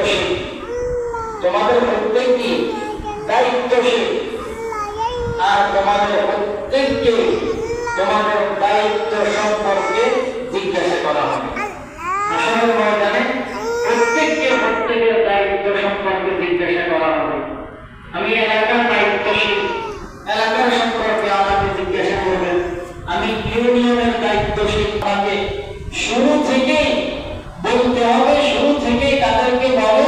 দায়িত্বশীল, তোমাদের প্রত্যেককে দায়িত্বশীল, আর তোমাদের প্রত্যেককে তোমাদের দায়িত্ব সম্পর্কে জিজ্ঞাসা করা হবে। আসলে ময়দানে প্রত্যেককে প্রত্যেকের দায়িত্ব সম্পর্কে জিজ্ঞাসা করা হবে। আমি এলাকার দায়িত্বশীল, এলাকার সম্পর্কে আমাকে জিজ্ঞাসা করবেন। আমি ইউনিয়নের দায়িত্বশীল, আমাকে শুরু থেকেই বলতে হবে, শুরু থেকেই তাদেরকে বলে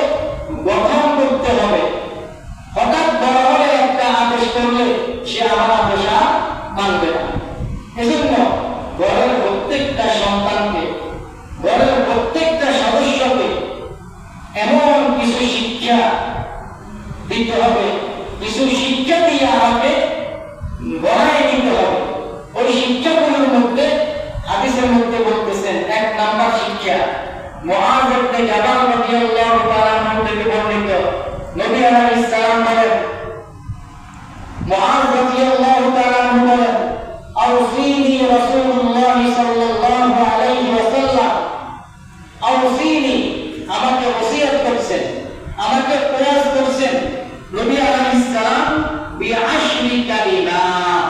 গঠন করতে হবে। হঠাৎ বড় হলে একটা আদেশ করলে সে আমার আদেশ মানবে না। এজন্য ঘরের প্রত্যেকটা সন্তানকে, ঘরের প্রত্যেকটা সদস্যকে এমন কিছু শিক্ষা দিতে হবে, কিছু শিক্ষা দিয়ে আমাকে গড়াই দিতে হবে। ওই শিক্ষাগুলোর মধ্যে হাদিসের মধ্যে বলতেছেন, এক নাম্বার শিক্ষা মুআয ইবনে জাবাল রাদিয়াল্লাহু তাআলা আনহু থেকে বর্ণিত, নবী আলাইহিস সালাম বলেন, মুআয রাদিয়াল্লাহু তাআলা আনহু বলেন, আউসিনি রাসূলুল্লাহ সাল্লাল্লাহু আলাইহি ওয়াসাল্লাম, আউসিনি, আমাকে ওসিয়ত করেছেন, আমাকে প্রয়াস করেছেন নবী আলাইহিস সালাম বিআশরি কালিমাত,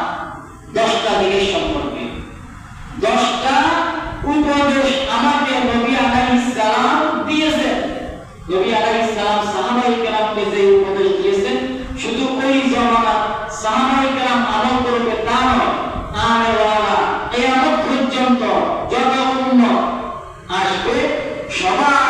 10টা জিনিস সম্পর্কে, 10টা উপদেশ আমাকে নবী আলাইহিস সালাম দিয়েছেন। নবী আলাইহিস সালাম সাহাবায়ে কেরামকে যে উপদেশ দিয়েছেন, শুধু ওই জামানা সাহাবায়ে কেরাম আমল করবে তা নয়, আনেওয়ালা কিয়ামত পর্যন্ত যত উম্মত আসবে সবার